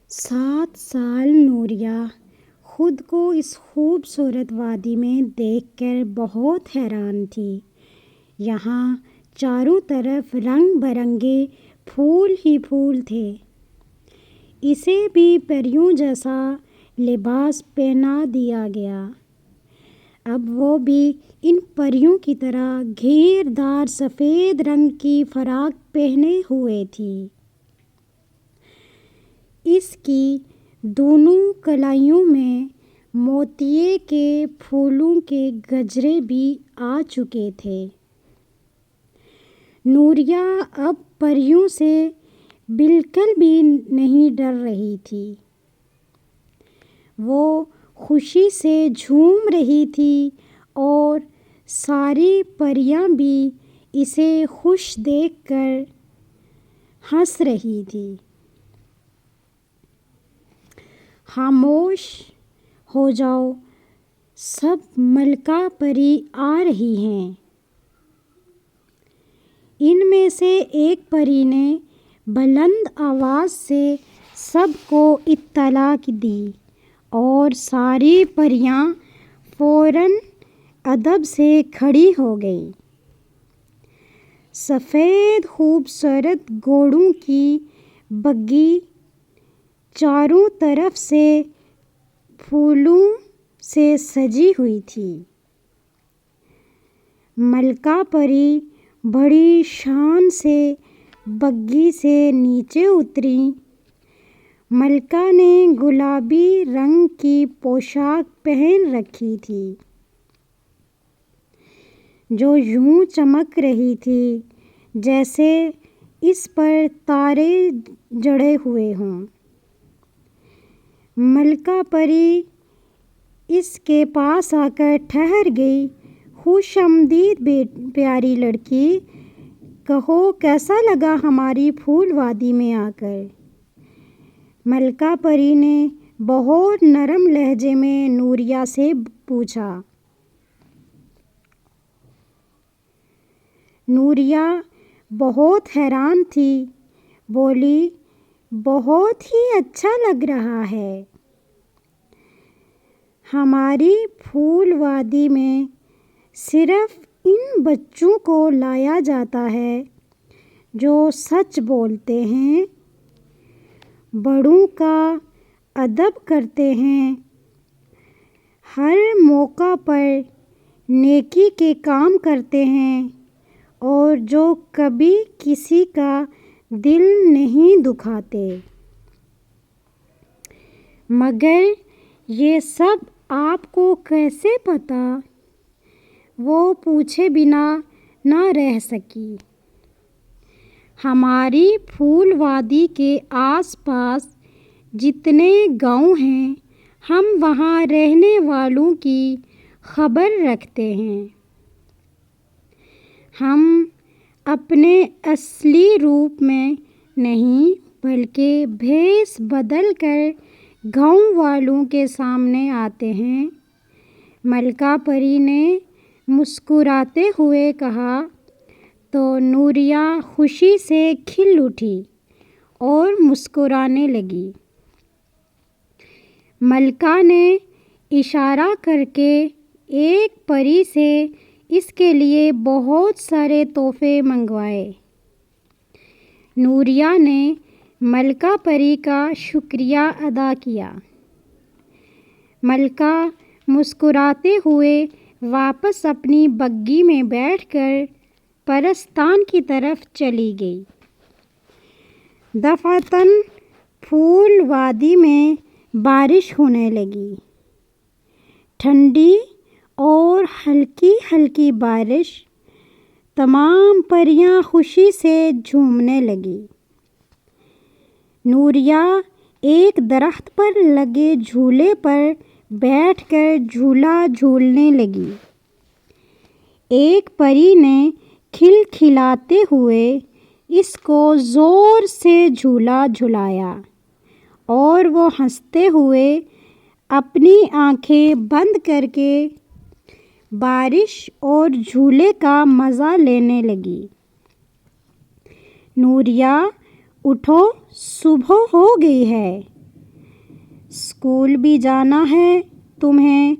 7 سال نوریہ خود کو اس خوبصورت وادی میں دیکھ کر بہت حیران تھی۔ یہاں چاروں طرف رنگ برنگے پھول ہی پھول تھے۔ اسے بھی پریوں جیسا لباس پہنا دیا گیا۔ اب وہ بھی ان پریوں کی طرح گھیر دار سفید رنگ کی فراق پہنے ہوئے تھی۔ اس کی دونوں کلائیوں میں موتیے کے پھولوں کے گجرے بھی آ چکے تھے۔ نوریہ اب پریوں سے بالکل بھی نہیں ڈر رہی تھی۔ وہ خوشی سے جھوم رہی تھی اور ساری پریاں بھی اسے خوش دیکھ کر ہنس رہی تھیں۔ خاموش ہو جاؤ، سب ملکہ پری آ رہی ہیں۔ ان میں سے ایک پری نے بلند آواز سے سب کو اطلاع دی اور ساری پریاں فوراً ادب سے کھڑی ہو گئیں۔ سفید خوبصورت گھوڑوں کی بگھی چاروں طرف سے پھولوں سے سجی ہوئی تھی۔ ملکہ پری بڑی شان سے بگھی سے نیچے اتریں۔ ملکہ نے گلابی رنگ کی پوشاک پہن رکھی تھی جو یوں چمک رہی تھی جیسے اس پر تارے جڑے ہوئے ہوں۔ ملکہ پری اس کے پاس آ کر ٹھہر گئی۔ خوش آمدید پیاری لڑکی، کہو کیسا لگا ہماری پھول وادی میں آ کر؟ ملکہ پری نے بہت نرم لہجے میں نوریہ سے پوچھا۔ نوریہ بہت حیران تھی، بولی بہت ہی اچھا لگ رہا ہے۔ ہماری پھول وادی میں صرف ان بچوں کو لایا جاتا ہے جو سچ بولتے ہیں، بڑوں کا ادب کرتے ہیں، ہر موقع پر نیکی کے کام کرتے ہیں اور جو کبھی کسی کا دل نہیں دکھاتے۔ مگر یہ سب آپ کو کیسے پتہ؟ وہ پوچھے بنا نہ رہ سکی۔ ہماری پھول وادی کے آس پاس جتنے گاؤں ہیں، ہم وہاں رہنے والوں کی خبر رکھتے ہیں۔ ہم اپنے اصلی روپ میں نہیں بلکہ بھیس بدل کر گاؤں والوں کے سامنے آتے ہیں۔ ملکہ پری نے مسکراتے ہوئے کہا تو نوریہ خوشی سے کھل اٹھی اور مسکرانے لگی۔ ملکہ نے اشارہ کر کے ایک پری سے اس کے لیے بہت سارے تحفے منگوائے۔ نوریہ نے ملکہ پری کا شکریہ ادا کیا۔ ملکہ مسکراتے ہوئے واپس اپنی بگھی میں بیٹھ کر پرستان کی طرف چلی گئی۔ دفعتاً پھول وادی میں بارش ہونے لگی۔ ٹھنڈی اور ہلکی ہلکی بارش، تمام پریاں خوشی سے جھومنے لگیں۔ نوریہ ایک درخت پر لگے جھولے پر بیٹھ کر جھولا جھولنے لگی۔ ایک پری نے کھلکھلاتے ہوئے اس کو زور سے جھولا جھلایا اور وہ ہنستے ہوئے اپنی آنکھیں بند کر کے بارش اور جھولے کا مزہ لینے لگی۔ نوریہ اٹھو، صبح ہو گئی ہے۔ اسکول بھی جانا ہے تمہیں؟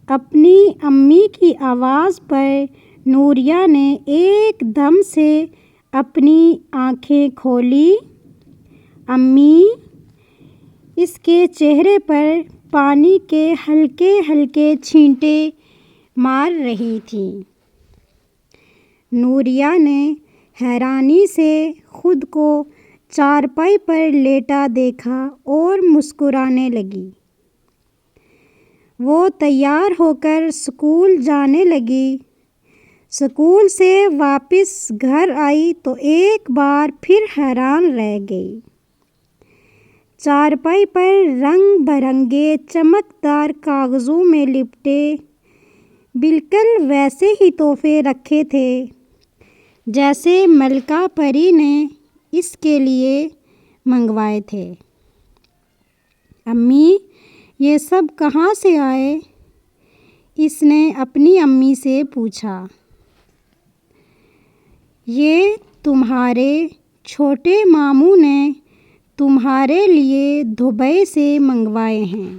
اپنی امی کی آواز پر نوریہ نے ایک دم سے اپنی آنکھیں کھولی۔ امی! اس کے چہرے پر پانی کے ہلکے ہلکے چھینٹے مار رہی تھیں۔ نوریہ نے حیرانی سے خود کو چارپائی پر لیٹا دیکھا اور مسکرانے لگی۔ وہ تیار ہو کر اسکول جانے لگی۔ اسکول سے واپس گھر آئی تو ایک بار پھر حیران رہ گئی۔ چارپائی پر رنگ برنگے چمکدار کاغذوں میں لپٹے بالکل ویسے ہی تحفے رکھے تھے جیسے ملکہ پری نے اس کے لیے منگوائے تھے۔ امی، یہ سب کہاں سے آئے؟ اس نے اپنی امی سے پوچھا۔ یہ تمہارے چھوٹے ماموں نے تمہارے لیے دبئی سے منگوائے ہیں۔